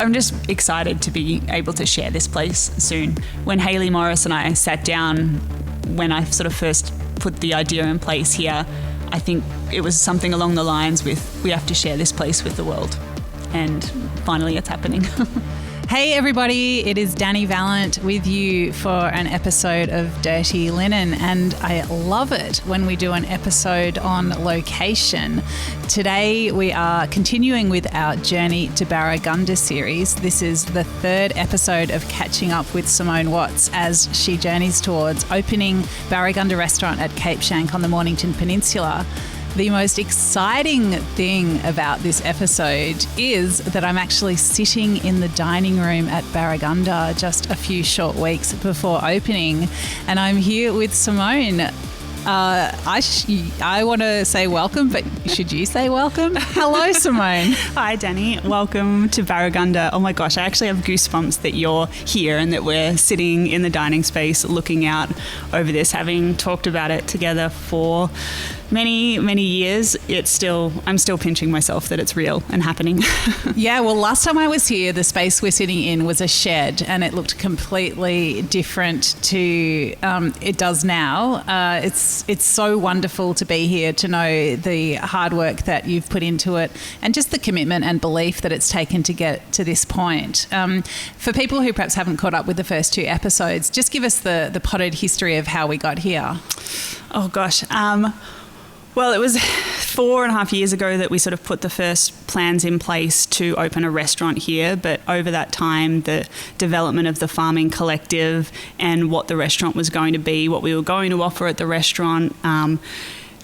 I'm just excited to be able to share this place soon. When Hayley Morris and I sat down, when I sort of first put the idea in place here, I think it was something along the lines with, we have to share this place with the world. And finally it's happening. Hey everybody, it is Dani Valent with you for an episode of Dirty Linen, and I love it when we do an episode on location. Today we are continuing with our Journey to Barragunda series. This is the third episode of catching up with Simone Watts as she journeys towards opening Barragunda restaurant at Cape Schanck on the Mornington Peninsula. The most exciting thing about this episode is that I'm actually sitting in the dining room at Barragunda just a few short weeks before opening, and I'm here with Simone. I want to say welcome, but should you say welcome? Hello, Simone. Hi, Dani. Welcome to Barragunda. Oh my gosh, I actually have goosebumps that you're here and that we're sitting in the dining space looking out over this, having talked about it together for many, many years. I'm still pinching myself that it's real and happening. Yeah, well, last time I was here, the space we're sitting in was a shed and it looked completely different to it does now. It's so wonderful to be here, to know the hard work that you've put into it and just the commitment and belief that it's taken to get to this point. For people who perhaps haven't caught up with the first two episodes, just give us the potted history of how we got here. Oh gosh. Well, it was 4.5 years ago that we sort of put the first plans in place to open a restaurant here. But over that time, the development of the farming collective and what the restaurant was going to be, what we were going to offer at the restaurant,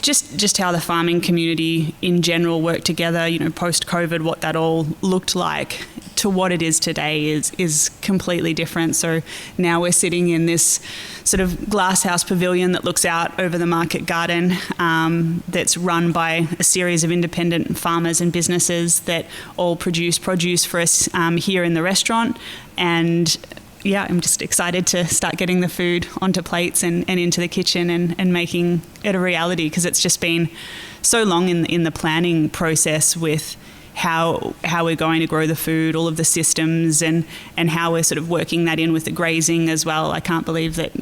just how the farming community in general worked together, post-COVID, what that all looked like to what it is today is completely different. So now we're sitting in this sort of glass house pavilion that looks out over the market garden, that's run by a series of independent farmers and businesses that all produce produce for us here in the restaurant. And yeah, I'm just excited to start getting the food onto plates and into the kitchen and making it a reality, because it's just been so long in the planning process with how we're going to grow the food, all of the systems, and how we're sort of working that in with the grazing as well. I can't believe that,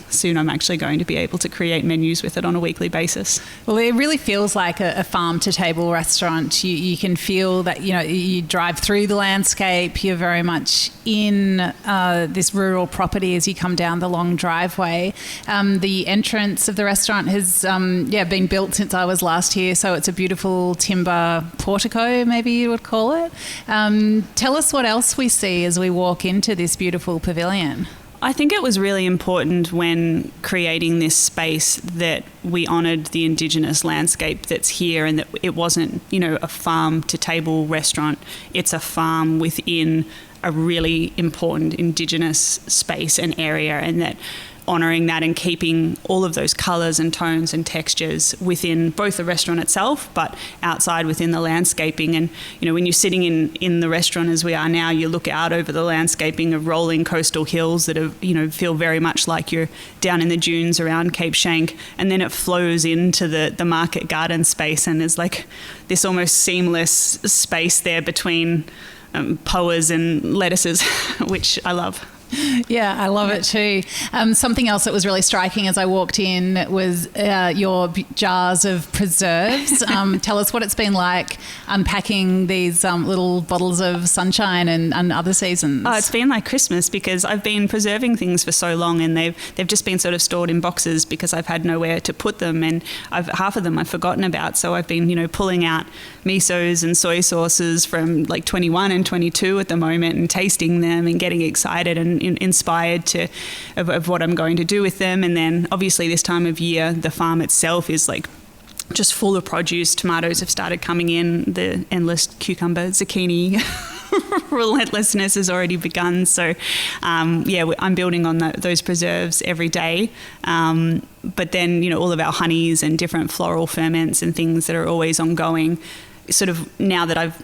soon I'm actually going to be able to create menus with it on a weekly basis. Well, it really feels like a farm-to-table restaurant. You can feel that, you drive through the landscape, you're very much in this rural property as you come down the long driveway. The entrance of the restaurant has been built since I was last here, so it's a beautiful timber portico, maybe you would call it. Tell us what else we see as we walk into this beautiful pavilion. I think it was really important when creating this space that we honoured the Indigenous landscape that's here, and that it wasn't, a farm-to-table restaurant. It's a farm within a really important Indigenous space and area, and that honouring that and keeping all of those colours and tones and textures within both the restaurant itself, but outside within the landscaping. And, when you're sitting in the restaurant as we are now, you look out over the landscaping of rolling coastal hills that are, feel very much like you're down in the dunes around Cape Schanck. And then it flows into the market garden space, and there's like this almost seamless space there between poas and lettuces, which I love. Yeah, I love it too. Something else that was really striking as I walked in was your jars of preserves. Tell us what it's been like unpacking these little bottles of sunshine and other seasons. Oh, it's been like Christmas, because I've been preserving things for so long, and they've just been sort of stored in boxes because I've had nowhere to put them, and half of them I've forgotten about. So I've been, pulling out misos and soy sauces from like 21 and 22 at the moment, and tasting them and getting excited and inspired of what I'm going to do with them. And then obviously this time of year, the farm itself is like just full of produce. Tomatoes have started coming in, the endless cucumber, zucchini relentlessness has already begun. So I'm building on those preserves every day. But then, all of our honeys and different floral ferments and things that are always ongoing, sort of now that I've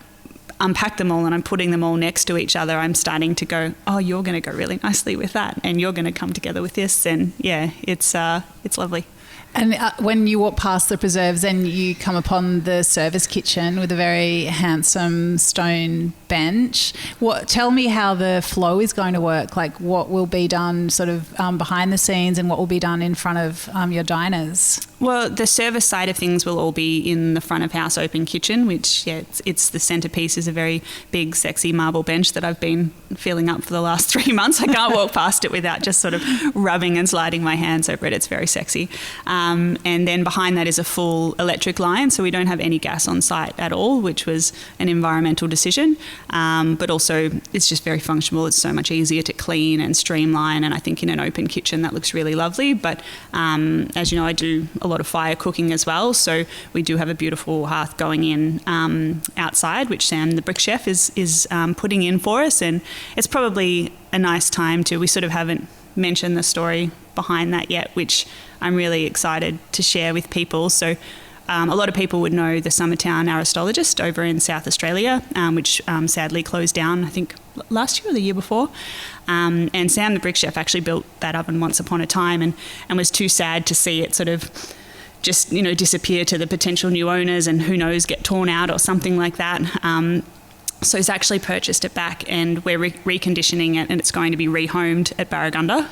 unpacked them all and I'm putting them all next to each other, I'm starting to go, oh, you're going to go really nicely with that, and you're going to come together with this, and it's lovely. And when you walk past the preserves, then you come upon the service kitchen with a very handsome stone bench. Tell me how the flow is going to work, like what will be done sort of behind the scenes and what will be done in front of your diners. Well, the service side of things will all be in the front of house open kitchen, which, it's the centrepiece is a very big, sexy marble bench that I've been filling up for the last 3 months. I can't walk past it without just sort of rubbing and sliding my hands over it. It's very sexy. And then behind that is a full electric line, so we don't have any gas on site at all, which was an environmental decision. But also it's just very functional. It's so much easier to clean and streamline, and I think in an open kitchen that looks really lovely. But as you know, I do a lot of fire cooking as well, so we do have a beautiful hearth going in outside, which Sam, the brick chef, is putting in for us, and it's probably a nice time to, we sort of haven't mentioned the story behind that yet, which I'm really excited to share with people. So a lot of people would know the Summertown Aristologist over in South Australia, which sadly closed down, I think, last year or the year before. And Sam, the brick chef, actually built that oven once upon a time and was too sad to see it sort of just, disappear to the potential new owners and who knows, get torn out or something like that. So he's actually purchased it back, and we're reconditioning it, and it's going to be rehomed at Barragunda.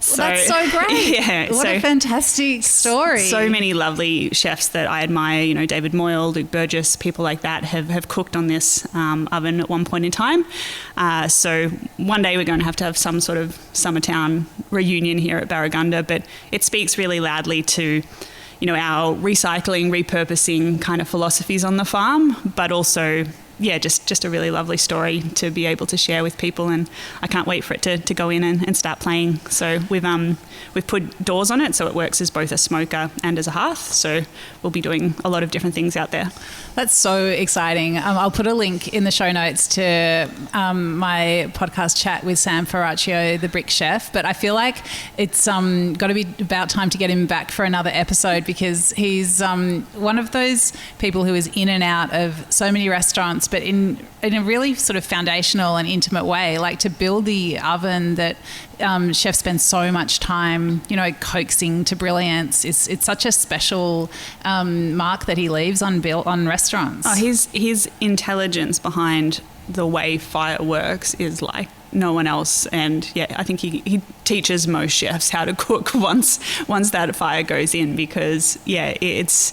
So, well, that's so great. Yeah. What a fantastic story. So many lovely chefs that I admire, David Moyle, Luke Burgess, people like that have cooked on this oven at one point in time. So one day we're going to have some sort of Summertown reunion here at Barragunda, but it speaks really loudly to our recycling, repurposing kind of philosophies on the farm, but also, just a really lovely story to be able to share with people, and I can't wait for it to go in and start playing. So we've put doors on it, so it works as both a smoker and as a hearth. So we'll be doing a lot of different things out there. That's so exciting. I'll put a link in the show notes to my podcast chat with Sam Ferraccio, the brick chef. But I feel like it's got to be about time to get him back for another episode, because he's one of those people who is in and out of so many restaurants, but in a really sort of foundational and intimate way, like to build the oven that chefs spend so much time, coaxing to brilliance. It's such a special mark that he leaves on restaurants. Oh, his intelligence behind the way fire works is like no one else, and I think he teaches most chefs how to cook once that fire goes in, because it's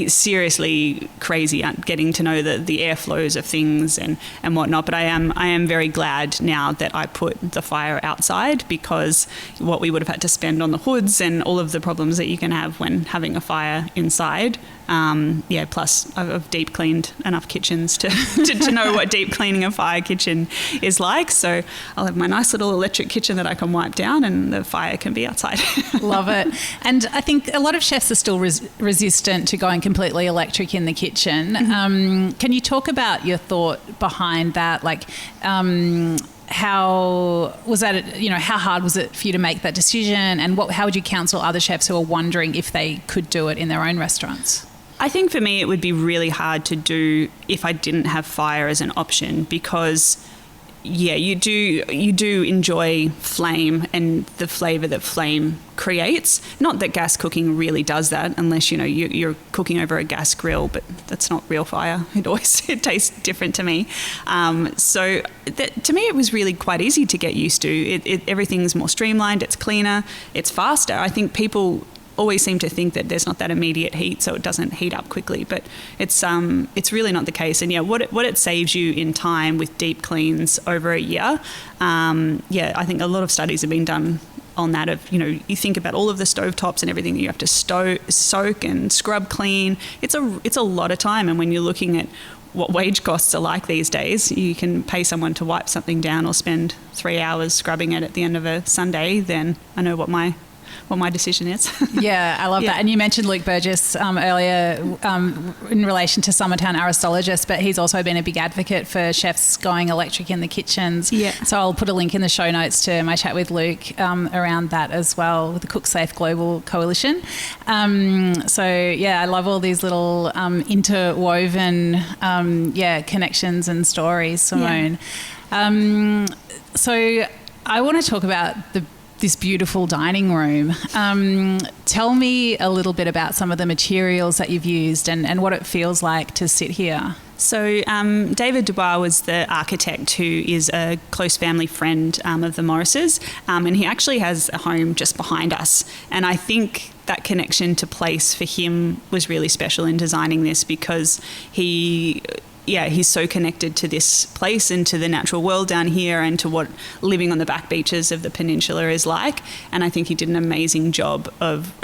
seriously crazy getting to know the airflows of things and whatnot. But I am very glad now that I put the fire outside, because what we would have had to spend on the hoods and all of the problems that you can have when having a fire inside. Plus I've deep cleaned enough kitchens to know what deep cleaning a fire kitchen is like. So I'll have my nice little electric kitchen that I can wipe down, and the fire can be outside. Love it. And I think a lot of chefs are still resistant to going completely electric in the kitchen. Mm-hmm. Can you talk about your thought behind that? Like, how was that, how hard was it for you to make that decision, and how would you counsel other chefs who are wondering if they could do it in their own restaurants? I think for me it would be really hard to do if I didn't have fire as an option, because you do enjoy flame and the flavour that flame creates. Not that gas cooking really does that, unless you're cooking over a gas grill, but that's not real fire. It tastes different to me. So to me it was really quite easy to get used to. Everything's more streamlined, it's cleaner, it's faster. I think people always seem to think that there's not that immediate heat, so it doesn't heat up quickly, but it's really not the case. And what it saves you in time with deep cleans over a year, I think a lot of studies have been done on that. Of you think about all of the stovetops and everything that you have to soak and scrub clean. It's a lot of time, and when you're looking at what wage costs are like these days, you can pay someone to wipe something down or spend 3 hours scrubbing it at the end of a Sunday. Then I know what my decision is. Yeah, I love that. And you mentioned Luke Burgess earlier in relation to Summertown Aristologist, but he's also been a big advocate for chefs going electric in the kitchens. Yeah. So I'll put a link in the show notes to my chat with Luke around that as well, with the Cook Safe Global Coalition. I love all these little interwoven connections and stories, Simone. So I want to talk about this beautiful dining room. Tell me a little bit about some of the materials that you've used and what it feels like to sit here. So David Dubois was the architect who is a close family friend of the Morrises, and he actually has a home just behind us. And I think that connection to place for him was really special in designing this, because he's so connected to this place and to the natural world down here and to what living on the back beaches of the peninsula is like. And I think he did an amazing job of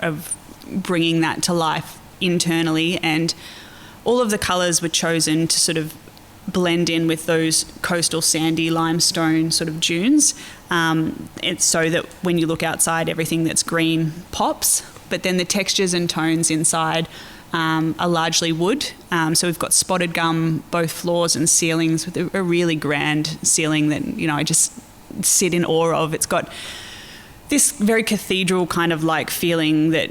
bringing that to life internally, and all of the colours were chosen to sort of blend in with those coastal sandy limestone sort of dunes. It's so that when you look outside, everything that's green pops, but then the textures and tones inside are largely wood. So we've got spotted gum, both floors and ceilings, with a really grand ceiling that, I just sit in awe of. It's got this very cathedral kind of like feeling that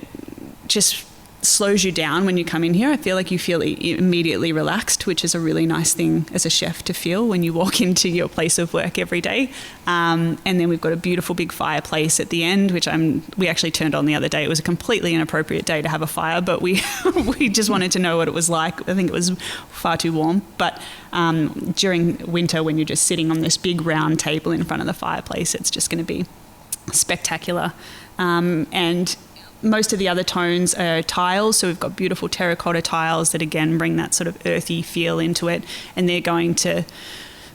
just slows you down when you come in here. I feel like you feel immediately relaxed, which is a really nice thing as a chef to feel when you walk into your place of work every day. And then we've got a beautiful big fireplace at the end, which we actually turned on the other day. It was a completely inappropriate day to have a fire, but we just wanted to know what it was like. I think it was far too warm. But during winter, when you're just sitting on this big round table in front of the fireplace, it's just going to be spectacular. And most of the other tones are tiles, so we've got beautiful terracotta tiles that again bring that sort of earthy feel into it, and they're going to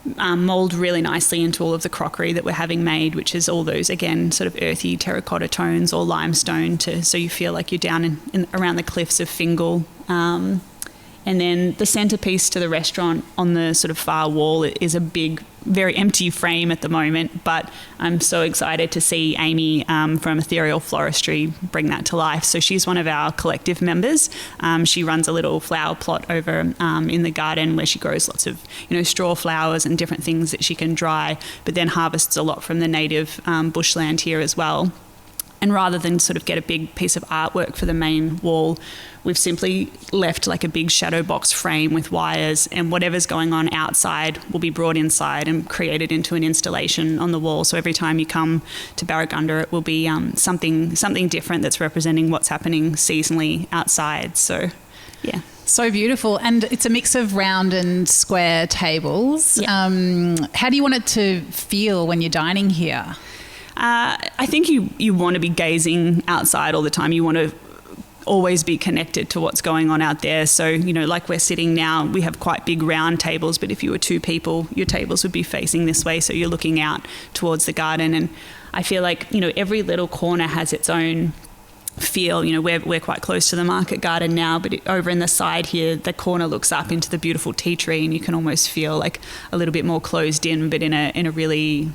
mould really nicely into all of the crockery that we're having made, which is all those again sort of earthy terracotta tones or limestone, so you feel like you're down in around the cliffs of Fingal. And then the centrepiece to the restaurant on the sort of far wall is a big, very empty frame at the moment, but I'm so excited to see Amy from Ethereal Floristry bring that to life. So she's one of our collective members. She runs a little flower plot over in the garden where she grows lots of straw flowers and different things that she can dry, but then harvests a lot from the native bushland here as well. And rather than sort of get a big piece of artwork for the main wall, we've simply left like a big shadow box frame with wires, and whatever's going on outside will be brought inside and created into an installation on the wall. So every time you come to Barragunda, it will be something different that's representing what's happening seasonally outside. So, yeah. So beautiful. And it's a mix of round and square tables. Yeah. How do you want it to feel when you're dining here? I think you want to be gazing outside all the time. You want to always be connected to what's going on out there. So, like we're sitting now, we have quite big round tables, but if you were two people, your tables would be facing this way, so you're looking out towards the garden. And I feel like, every little corner has its own feel. We're quite close to the market garden now, but over in the side here, the corner looks up into the beautiful tea tree, and you can almost feel like a little bit more closed in, but in a really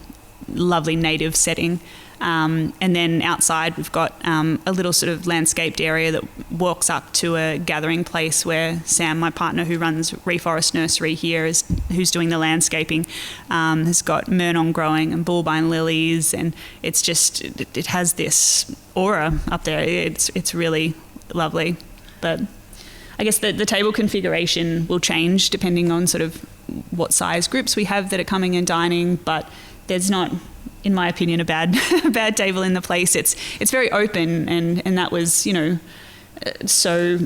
lovely native setting. And then outside we've got a little sort of landscaped area that walks up to a gathering place where Sam, my partner who runs Reforest Nursery here, who's doing the landscaping, has got Murnon growing and bulbine lilies, and it's just it has this aura up there. It's really lovely. But I guess the table configuration will change depending on sort of what size groups we have that are coming and dining, but there's not, in my opinion, a bad table in the place. It's very open, and that was, so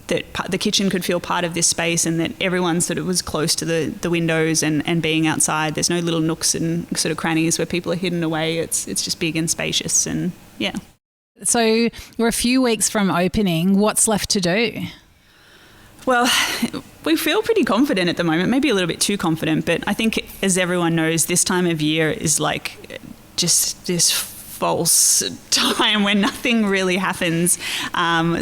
that the kitchen could feel part of this space, and that everyone sort of was close to the windows and being outside. There's no little nooks and sort of crannies where people are hidden away. It's just big and spacious, and yeah. So we're a few weeks from opening. What's left to do? Well, we feel pretty confident at the moment, maybe a little bit too confident, but I think, as everyone knows, this time of year is like just this false time when nothing really happens.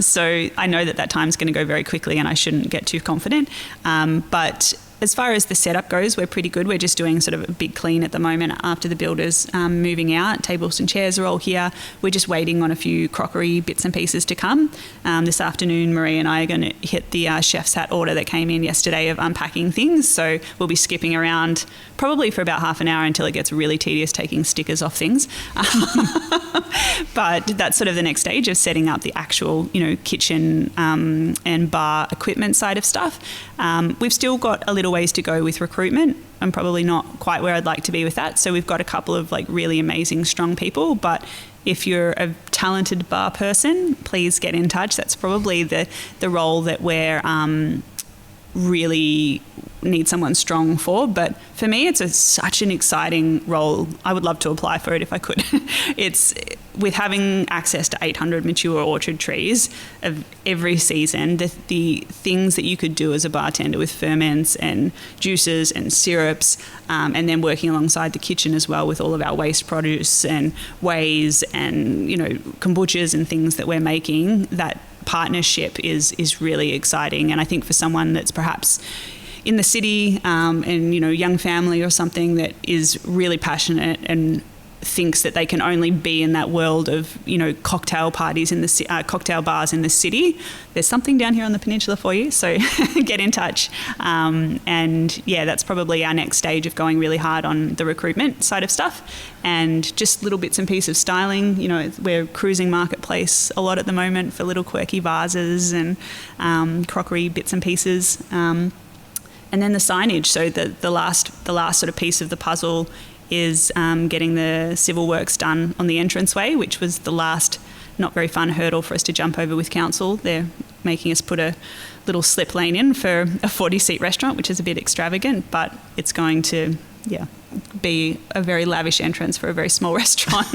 So I know that time's going to go very quickly, and I shouldn't get too confident. But as far as the setup goes, we're pretty good. We're just doing sort of a big clean at the moment after the builders moving out. Tables and chairs are all here. We're just waiting on a few crockery bits and pieces to come. This afternoon, Marie and I are going to hit the chef's hat order that came in yesterday of unpacking things. So we'll be skipping around probably for about half an hour until it gets really tedious taking stickers off things. But that's sort of the next stage of setting up the actual, kitchen and bar equipment side of stuff. We've still got a little ways to go with recruitment. I'm probably not quite where I'd like to be with that. So we've got a couple of like really amazing, strong people, but if you're a talented bar person, please get in touch. That's probably the role that we're really need someone strong for. But for me, it's such an exciting role. I would love to apply for it if I could. It's with having access to 800 mature orchard trees of every season, the things that you could do as a bartender with ferments and juices and syrups, and then working alongside the kitchen as well with all of our waste produce and wheys and, you know, kombuchas and things that we're making. That partnership is really exciting. And I think for someone that's perhaps in the city and, you know, young family or something that is really passionate and thinks that they can only be in that world of, you know, cocktail parties in the cocktail bars in the city, there's something down here on the peninsula for you. So get in touch. And yeah, that's probably our next stage of going really hard on the recruitment side of stuff, and just little bits and pieces of styling. You know, we're cruising marketplace a lot at the moment for little quirky vases and crockery bits and pieces. And then the signage. So the last sort of piece of the puzzle is getting the civil works done on the entranceway, which was the last not very fun hurdle for us to jump over with council. They're making us put a little slip lane in for a 40-seat restaurant, which is a bit extravagant, but it's going to be a very lavish entrance for a very small restaurant.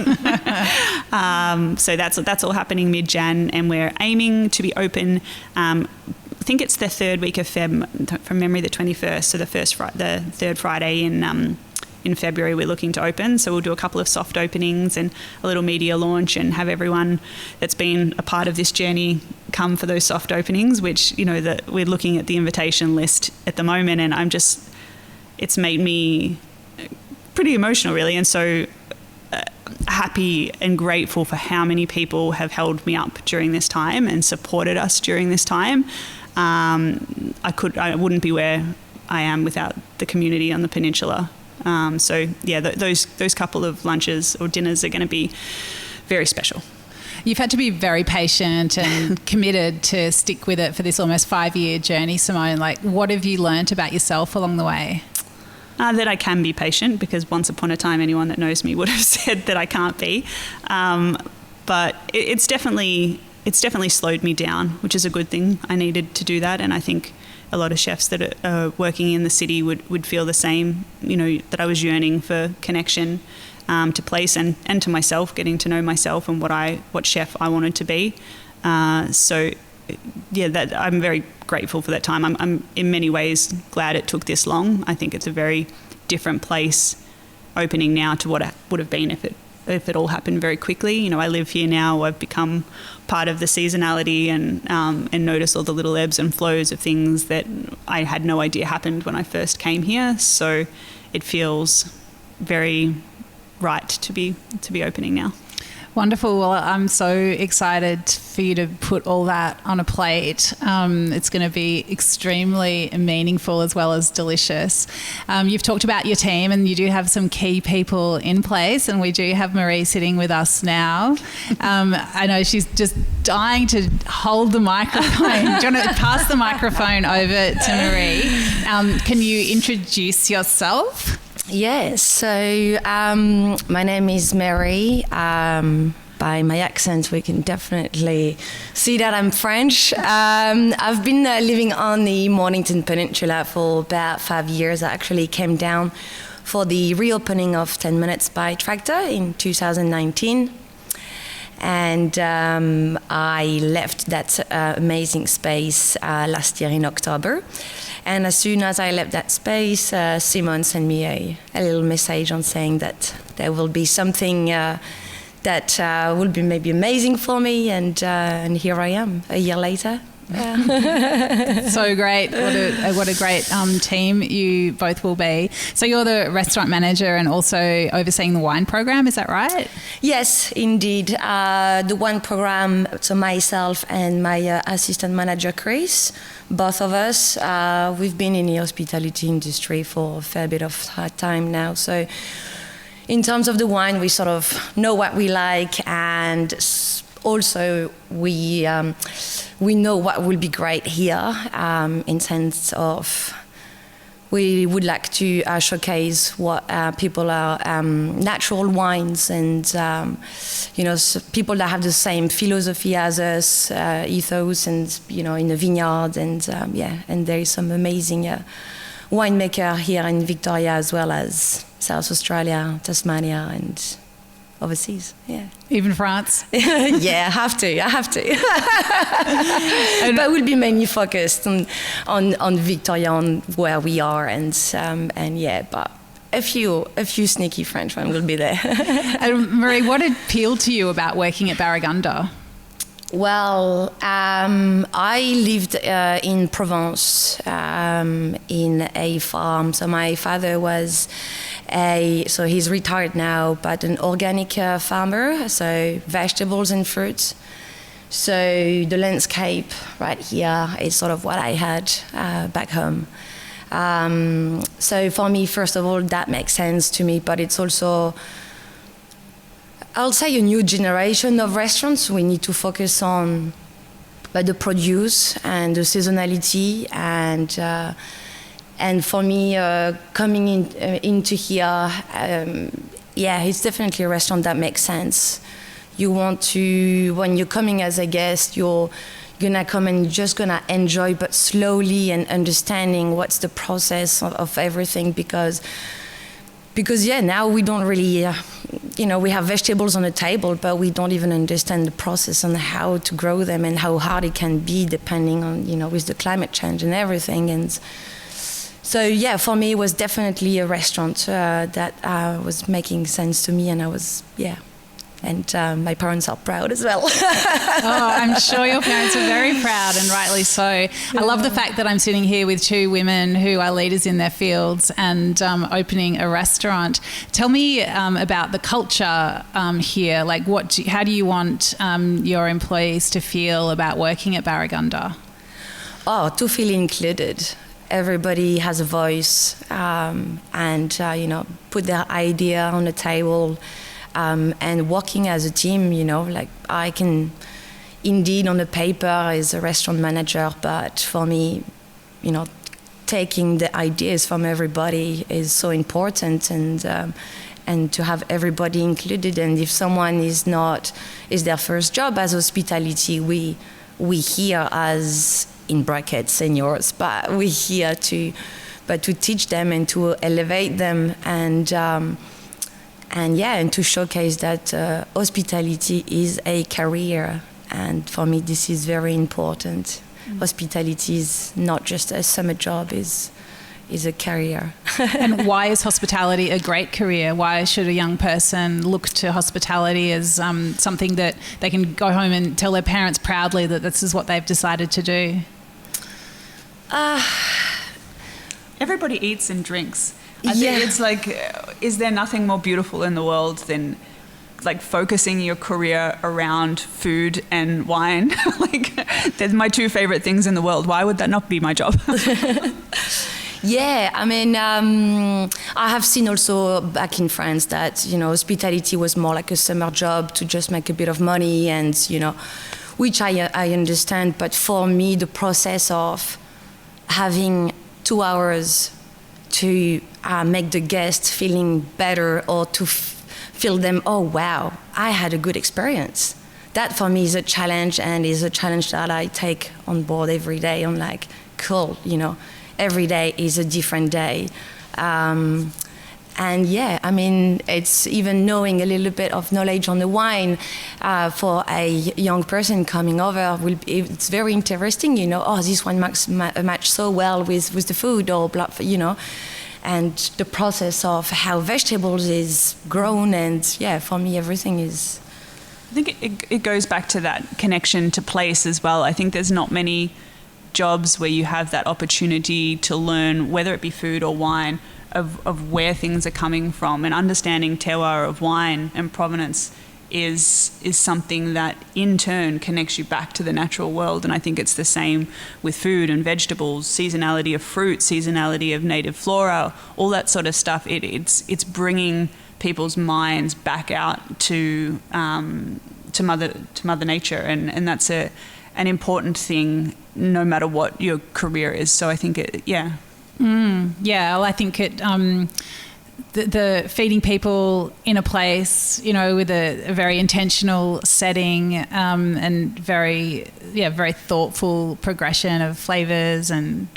So that's all happening mid-Jan, and we're aiming to be open. I think it's the third week of Feb, from memory, the 21st. So the third Friday in February we're looking to open. So we'll do a couple of soft openings and a little media launch, and have everyone that's been a part of this journey come for those soft openings, which, you know, that we're looking at the invitation list at the moment, and it's made me pretty emotional, really. And so happy and grateful for how many people have held me up during this time and supported us during this time. I wouldn't be where I am without the community on the peninsula. So yeah, those couple of lunches or dinners are going to be very special. You've had to be very patient and committed to stick with it for this almost 5-year journey, Simone. Like, what have you learnt about yourself along the way? That I can be patient, because once upon a time anyone that knows me would have said that I can't be. But it's definitely slowed me down, which is a good thing. I needed to do that, and I think a lot of chefs that are working in the city would feel the same, you know, that I was yearning for connection to place and to myself, getting to know myself and what chef I wanted to be. So yeah, that I'm very grateful for that time. I'm in many ways glad it took this long. I think it's a very different place opening now to what it would have been if it all happened very quickly. You know, I live here now. I've become part of the seasonality and notice all the little ebbs and flows of things that I had no idea happened when I first came here. So it feels very right to be opening now. Wonderful. Well, I'm so excited for you to put all that on a plate. It's going to be extremely meaningful as well as delicious. You've talked about your team, and you do have some key people in place, and we do have Marie sitting with us now. I know she's just dying to hold the microphone. Do you want to pass the microphone over to Marie? Can you introduce yourself? Yes, so my name is Marie. By my accent, we can definitely see that I'm French. I've been living on the Mornington Peninsula for about 5 years. I actually came down for the reopening of 10 Minutes by Tractor in 2019. And I left that amazing space last year in October. And as soon as I left that space, Simone sent me a little message on saying that there will be something that will be maybe amazing for me. And here I am, a year later. So great. What a great team you both will be. So you're the restaurant manager and also overseeing the wine program, is that right? Yes, indeed. The wine program, so myself and my assistant manager, Chris, both of us, we've been in the hospitality industry for a fair bit of time now. So in terms of the wine, we sort of know what we like, and also we know what will be great here in sense of we would like to showcase what people are natural wines and people that have the same philosophy as us, ethos, and in the vineyard, and and there is some amazing winemaker here in Victoria as well as South Australia, Tasmania, and overseas. Yeah, even France. Yeah, I have to. But we'll be mainly focused on Victoria, on where we are, and but a few sneaky Frenchmen will be there. And Marie, what appealed to you about working at Barragunda? Well, I lived in Provence in a farm. So my father was so he's retired now, but an organic farmer, so vegetables and fruits. So the landscape right here is sort of what I had back home. So for me, first of all, that makes sense to me, but it's also, I'll say, a new generation of restaurants. We need to focus on the produce and the seasonality, and for me, coming into here, it's definitely a restaurant that makes sense. You want to, when you're coming as a guest, you're gonna come and you're just gonna enjoy, but slowly, and understanding what's the process of everything, because now we don't really, we have vegetables on the table, but we don't even understand the process on how to grow them and how hard it can be, depending on, with the climate change and everything. And so, for me, it was definitely a restaurant that was making sense to me, and I was, and my parents are proud as well. I'm sure your parents are very proud, and rightly so. I love the fact that I'm sitting here with two women who are leaders in their fields and opening a restaurant. Tell me about the culture here. Like, how do you want your employees to feel about working at Barragunda? Oh, to feel included. Everybody has a voice, and put their idea on the table. And working as a team, like I can, indeed, on the paper as a restaurant manager, but for me, taking the ideas from everybody is so important, and to have everybody included. And if someone is their first job as hospitality, we here as, in brackets, seniors, but we're here to teach them and to elevate them, and to showcase that hospitality is a career. And for me, this is very important. Hospitality is not just a summer job, is a career. And why is hospitality a great career? Why should a young person look to hospitality as something that they can go home and tell their parents proudly that this is what they've decided to do? Everybody eats and drinks. I think it's like, is there nothing more beautiful in the world than like focusing your career around food and wine? Like, they're my two favorite things in the world. Why would that not be my job? Yeah, I mean, I have seen also back in France that, hospitality was more like a summer job to just make a bit of money, and, which I understand. But for me, the process of having 2 hours to make the guest feeling better, or to feel them, oh wow, I had a good experience. That for me is a challenge, and is a challenge that I take on board every day. I'm like, cool, every day is a different day. And I mean, it's even knowing a little bit of knowledge on the wine for a young person coming over. It's very interesting, oh, this one match so well with the food, or blah, and the process of how vegetables is grown. And for me, everything is. I think it goes back to that connection to place as well. I think there's not many jobs where you have that opportunity to learn, whether it be food or wine, of where things are coming from, and understanding terroir of wine and provenance is something that in turn connects you back to the natural world. And I think it's the same with food and vegetables, seasonality of fruit, seasonality of native flora, all that sort of stuff. It's bringing people's minds back out to Mother Nature, and that's an important thing no matter what your career is. So I think Yeah, well, I think the feeding people in a place, with a very intentional setting, and very thoughtful progression of flavors and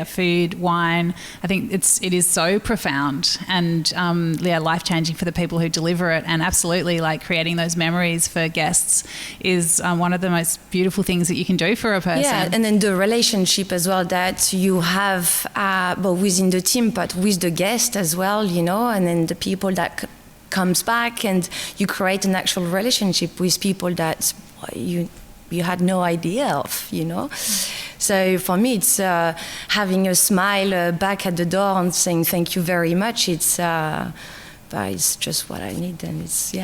food, wine. I think it is so profound and life-changing for the people who deliver it, and absolutely like creating those memories for guests is one of the most beautiful things that you can do for a person. Yeah, and then the relationship as well that you have within the team, but with the guest as well, and then the people that comes back, and you create an actual relationship with people that you had no idea of, So for me, it's having a smile back at the door and saying thank you very much. It's just what I need, and it's.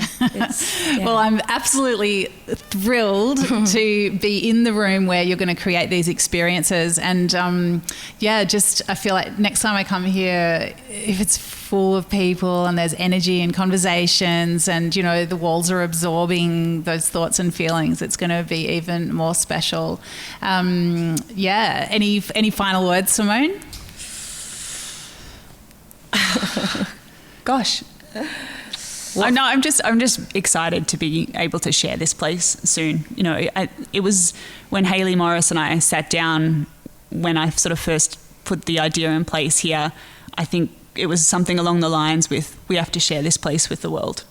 Well, I'm absolutely thrilled to be in the room where you're going to create these experiences, and I feel like next time I come here, if it's full of people and there's energy and conversations, and the walls are absorbing those thoughts and feelings, it's going to be even more special. Any final words, Simone? Gosh. I'm just excited to be able to share this place soon. It was when Hayley Morris and I sat down when I sort of first put the idea in place here. I think it was something along the lines with, we have to share this place with the world,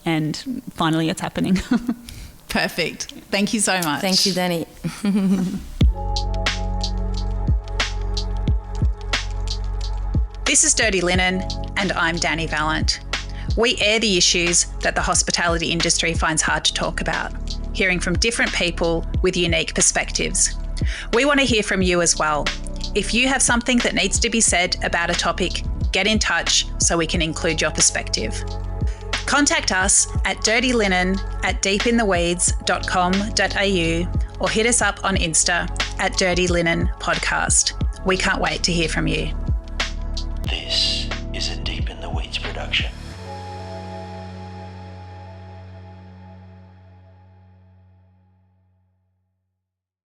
and finally it's happening. Perfect. Thank you so much. Thank you, Dani. This is Dirty Linen, and I'm Dani Valent. We air the issues that the hospitality industry finds hard to talk about, hearing from different people with unique perspectives. We want to hear from you as well. If you have something that needs to be said about a topic, get in touch so we can include your perspective. Contact us at dirtylinen@deepintheweeds.com.au or hit us up on Insta at Dirty Linen Podcast. We can't wait to hear from you. This